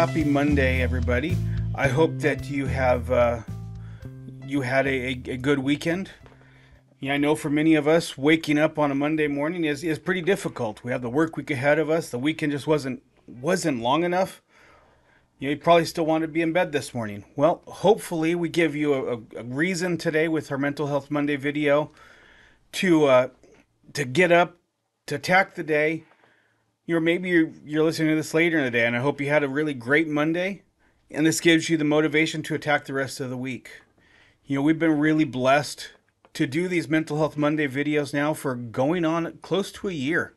happy Monday, everybody. I hope that you have you had a good weekend. Yeah, I know for many of us, waking up on a Monday morning is pretty difficult. We have the work week ahead of us. The weekend just wasn't long enough. You probably still want to be in bed this morning. Well, hopefully we give you a reason today with our Mental Health Monday video to get up, to attack the day. Maybe you're listening to this later in the day, and I hope you had a really great Monday, and this gives you the motivation to attack the rest of the week. We've been really blessed to do these Mental Health Monday videos now for going on close to a year.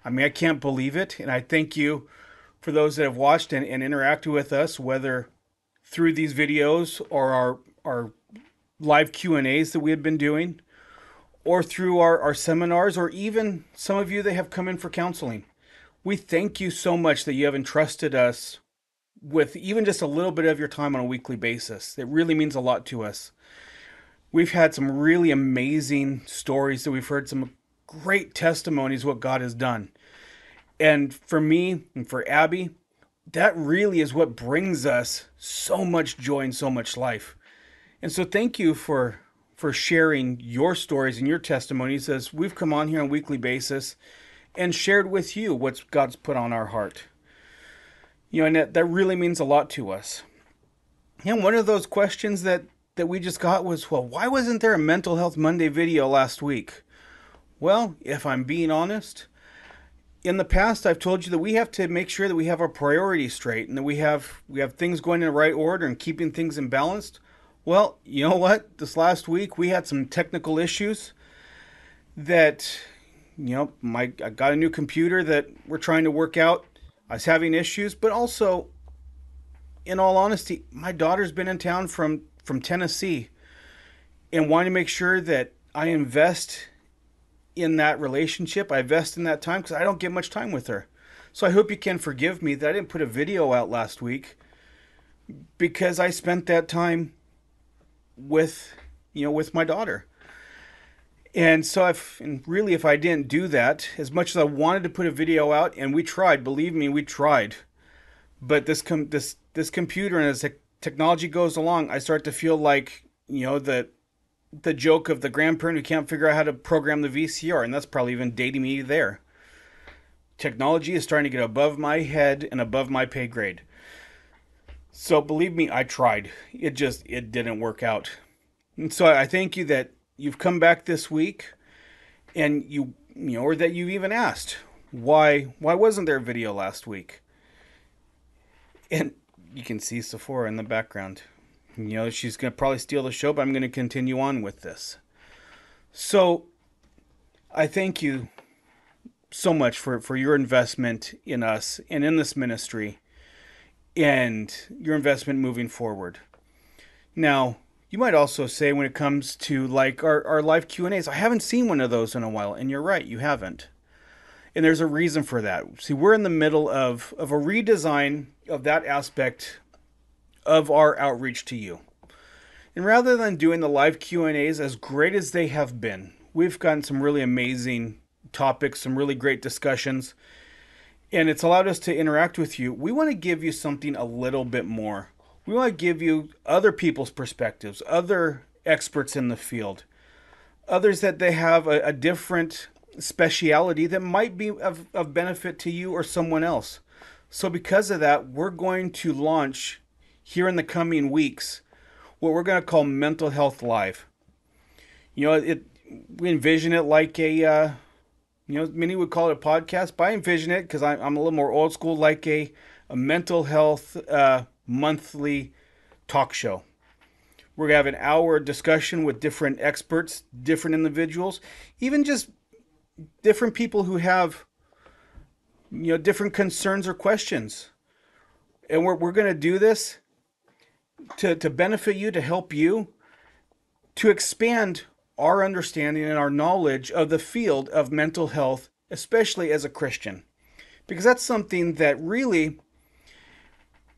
I mean, I can't believe it, and I thank you for those that have watched and interacted with us, whether through these videos or our live Q&As that we had been doing, or through our seminars, or even some of you that have come in for counseling. We thank you so much that you have entrusted us with even just a little bit of your time on a weekly basis. It really means a lot to us. We've had some really amazing stories that we've heard, some great testimonies what God has done. And for me and for Abby, that really is what brings us so much joy and so much life. And so thank you for sharing your stories and your testimonies as we've come on here on a weekly basis and shared with you what God's put on our heart. And that really means a lot to us. And one of those questions that we just got was, well, why wasn't there a Mental Health Monday video last week? Well, if I'm being honest, in the past I've told you that we have to make sure that we have our priorities straight and that we have things going in the right order and keeping things in balance. Well, you know what? This last week we had some technical issues that, I got a new computer that we're trying to work out. I was having issues, but also, in all honesty, my daughter's been in town from Tennessee and wanting to make sure that I invest in that relationship. I invest in that time because I don't get much time with her. So I hope you can forgive me that I didn't put a video out last week because I spent that time with my daughter. And so if I didn't do that, as much as I wanted to put a video out, and we tried, believe me, we tried, but this computer, and as the technology goes along, I start to feel like, the joke of the grandparent who can't figure out how to program the VCR, and that's probably even dating me there. Technology is starting to get above my head and above my pay grade. So believe me, I tried. It didn't work out. And so I thank you that you've come back this week, and or that you've even asked, why wasn't there a video last week? And you can see Sephora in the background. She's going to probably steal the show, but I'm going to continue on with this. So I thank you so much for your investment in us and in this ministry and your investment moving forward. Now, you might also say when it comes to like our live Q&As, I haven't seen one of those in a while, and you're right, you haven't. And there's a reason for that. See, we're in the middle of a redesign of that aspect of our outreach to you. And rather than doing the live Q&As, as great as they have been, we've gotten some really amazing topics, some really great discussions, and it's allowed us to interact with you. We want to give you something a little bit more. We want to give you other people's perspectives, other experts in the field, others that they have a different speciality that might be of benefit to you or someone else. So because of that, we're going to launch here in the coming weeks what we're going to call Mental Health Live. We envision it like a, many would call it a podcast, but I envision it, because I'm a little more old school, like a mental health monthly talk show. We're going to have an hour discussion with different experts, different individuals, even just different people who have, different concerns or questions. And we're going to do this to benefit you, to help you, to expand our understanding and our knowledge of the field of mental health, especially as a Christian. Because that's something that really,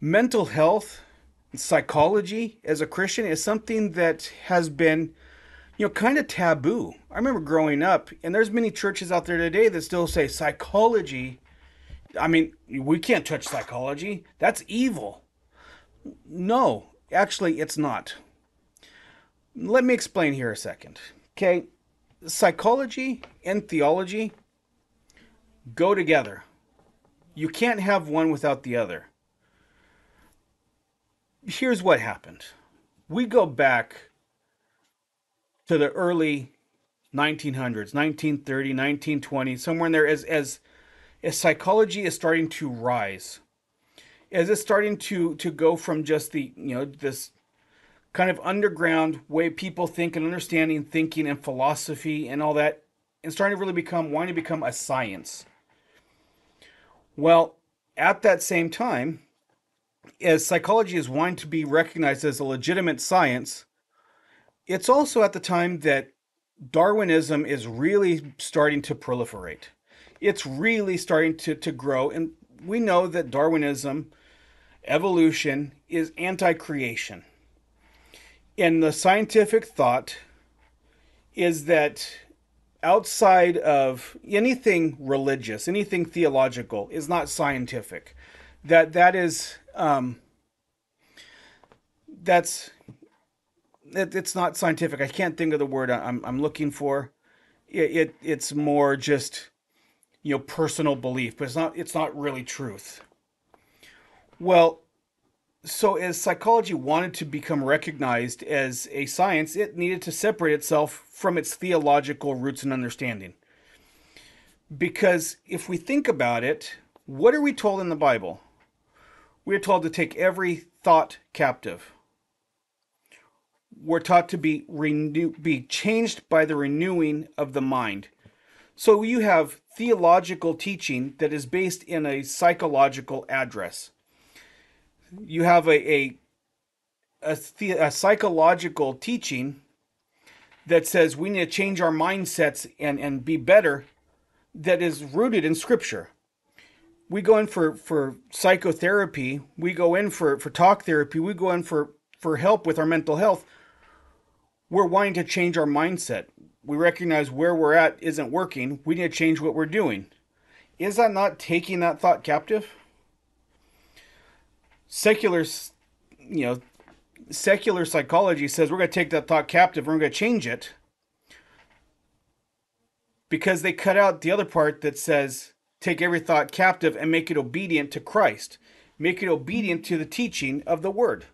mental health, psychology as a Christian is something that has been, kind of taboo. I remember growing up, and there's many churches out there today that still say psychology I mean, we can't touch psychology. That's evil. No, actually, it's not. Let me explain here a second. Okay, psychology and theology go together. You can't have one without the other. Here's what happened. We go back to the early 1900s, 1930, 1920, somewhere in there, as psychology is starting to rise, as it's starting to go from just the, this kind of underground way people think and understanding thinking and philosophy and all that, and starting to really wanting to become a science. Well, at that same time, as psychology is wanting to be recognized as a legitimate science, it's also at the time that Darwinism is really starting to proliferate. It's really starting to grow. And we know that Darwinism, evolution, is anti creation. And the scientific thought is that outside of anything religious, anything theological, is not scientific. That is that's it's not scientific. I can't think of the word I'm looking for. It's more just personal belief, but it's not really truth. Well, so as psychology wanted to become recognized as a science, it needed to separate itself from its theological roots and understanding. Because if we think about it, what are we told in the Bible? We are told to take every thought captive. We're taught to be changed by the renewing of the mind. So you have theological teaching that is based in a psychological address. You have a psychological teaching that says we need to change our mindsets and be better, that is rooted in Scripture. We go in for psychotherapy, we go in for talk therapy, we go in for help with our mental health. We're wanting to change our mindset. We recognize where we're at isn't working. We need to change what we're doing. Is that not taking that thought captive? Secular, secular psychology says we're going to take that thought captive and we're going to change it, because they cut out the other part that says take every thought captive and make it obedient to Christ. Make it obedient to the teaching of the Word.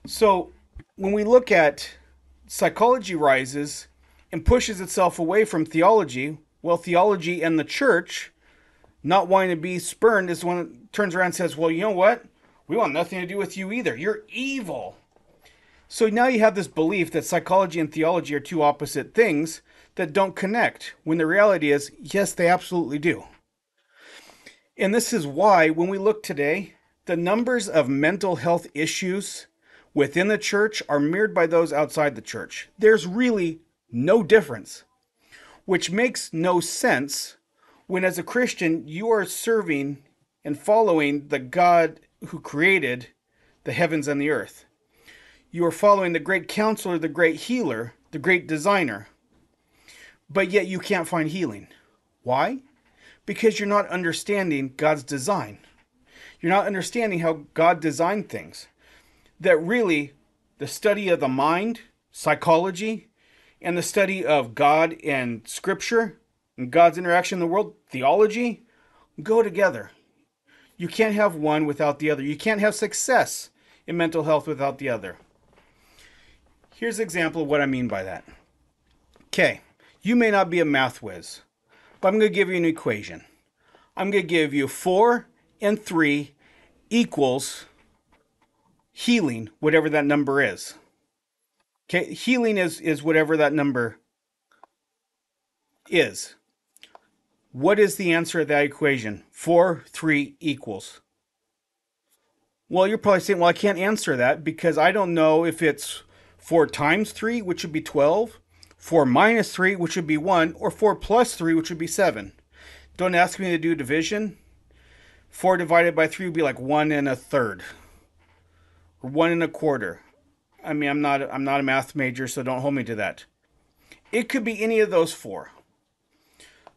So when we look at psychology rises and pushes itself away from theology, well, theology and the church, not wanting to be spurned, is one that turns around and says, well, you know what? We want nothing to do with you either. You're evil. So now you have this belief that psychology and theology are two opposite things that don't connect, when the reality is, yes, they absolutely do. And this is why, when we look today, the numbers of mental health issues within the church are mirrored by those outside the church. There's really no difference, which makes no sense when, as a Christian, you are serving and following the God who created the heavens and the earth. You are following the great counselor, the great healer, the great designer, but yet you can't find healing. Why? Because you're not understanding God's design. You're not understanding how God designed things. That really, the study of the mind, psychology, and the study of God and Scripture, and God's interaction in the world, theology, go together. You can't have one without the other. You can't have success in mental health without the other. Here's an example of what I mean by that. Okay, you may not be a math whiz, but I'm going to give you an equation. I'm going to give you 4 and 3 equals healing, whatever that number is. Okay, healing is whatever that number is. What is the answer of that equation? 4, 3 equals. Well, you're probably saying, well, I can't answer that because I don't know if it's 4 times 3, which would be 12, 4 minus 3, which would be 1, or 4 plus 3, which would be 7. Don't ask me to do division. 4 divided by 3 would be like 1 1/3. Or 1 1/4. I mean, I'm not a math major, so don't hold me to that. It could be any of those 4.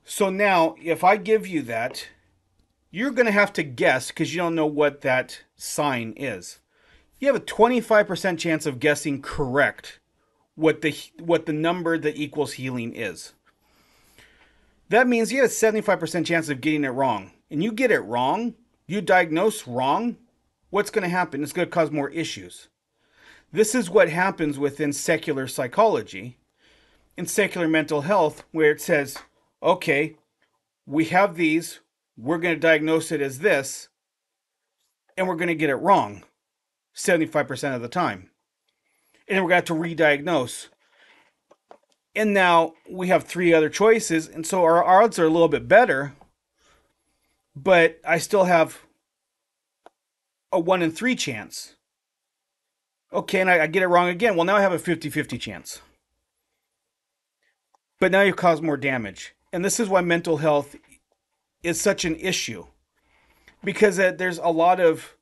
So now, if I give you that, you're going to have to guess because you don't know what that sign is. You have a 25% chance of guessing correct what the number that equals healing is. That means you have a 75% chance of getting it wrong. And you get it wrong, you diagnose wrong, what's going to happen? It's going to cause more issues. This is what happens within secular psychology, in secular mental health, where it says, okay, we have these, we're going to diagnose it as this, and we're going to get it wrong 75% of the time. And then we're going to have to re-diagnose. And now we have 3 other choices, and so our odds are a little bit better, but I still have a 1 in 3 chance. Okay, and I get it wrong again. Well, now I have a 50-50 chance. But now you've caused more damage. And this is why mental health is such an issue. Because there's a lot of,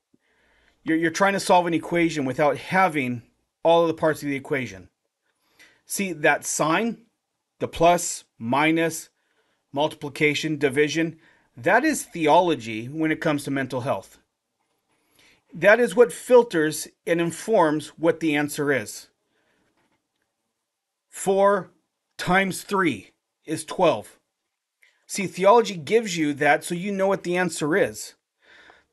you're trying to solve an equation without having all of the parts of the equation. See, that sign, the plus, minus, multiplication, division, that is theology when it comes to mental health. That is what filters and informs what the answer is. 4 times 3 is 12. See, theology gives you that so you know what the answer is.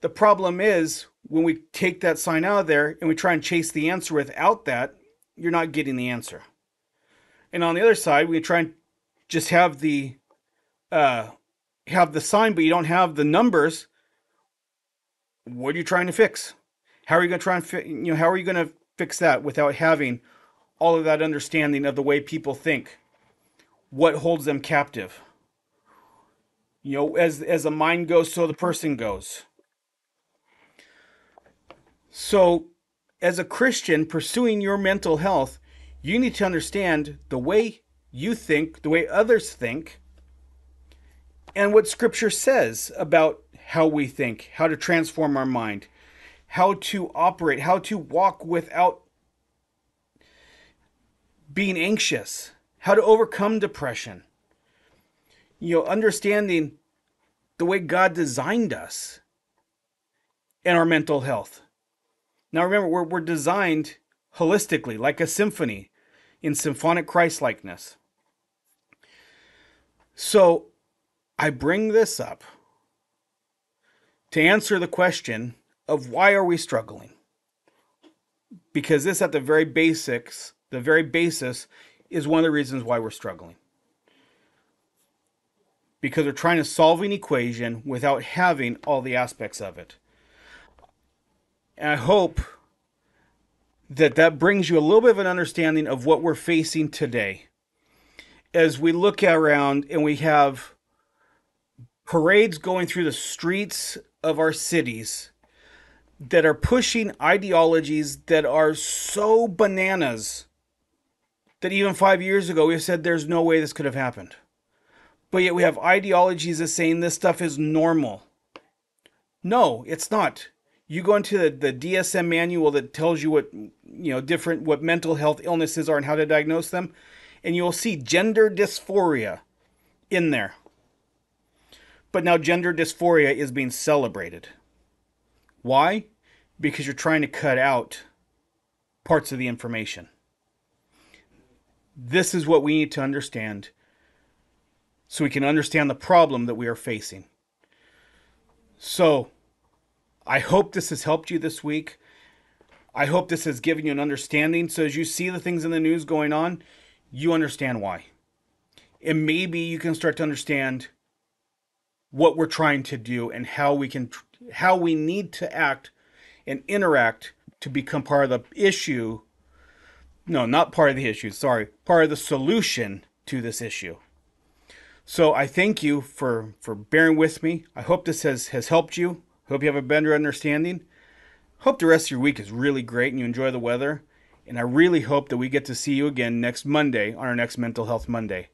The problem is when we take that sign out of there and we try and chase the answer without that, you're not getting the answer. And on the other side, we try and just have the sign, but you don't have the numbers. What are you trying to fix? How are you going to try and how are you going to fix that without having all of that understanding of the way people think? What holds them captive? As the mind goes, so the person goes. So, as a Christian pursuing your mental health, you need to understand the way you think, the way others think, and what Scripture says about how we think, how to transform our mind, how to operate, how to walk without being anxious, how to overcome depression. Understanding the way God designed us and our mental health. Now remember, we're designed holistically, like a symphony, in symphonic Christ-likeness. So, I bring this up to answer the question of why are we struggling? Because this at the very basis is one of the reasons why we're struggling. Because we're trying to solve an equation without having all the aspects of it. And I hope that brings you a little bit of an understanding of what we're facing today. As we look around and we have parades going through the streets of our cities that are pushing ideologies that are so bananas that even 5 years ago we said there's no way this could have happened. But yet we have ideologies that saying this stuff is normal. No, it's not. You go into the DSM manual that tells you what mental health illnesses are and how to diagnose them, and you'll see gender dysphoria in there. But now gender dysphoria is being celebrated. Why? Because you're trying to cut out parts of the information. This is what we need to understand so we can understand the problem that we are facing. So, I hope this has helped you this week. I hope this has given you an understanding. So as you see the things in the news going on, you understand why. And maybe you can start to understand what we're trying to do and how we need to act and interact to become part of the issue. No, not part of the issue, sorry. Part of the solution to this issue. So I thank you for bearing with me. I hope this has helped you. Hope you have a better understanding. Hope the rest of your week is really great and you enjoy the weather. And I really hope that we get to see you again next Monday on our next Mental Health Monday.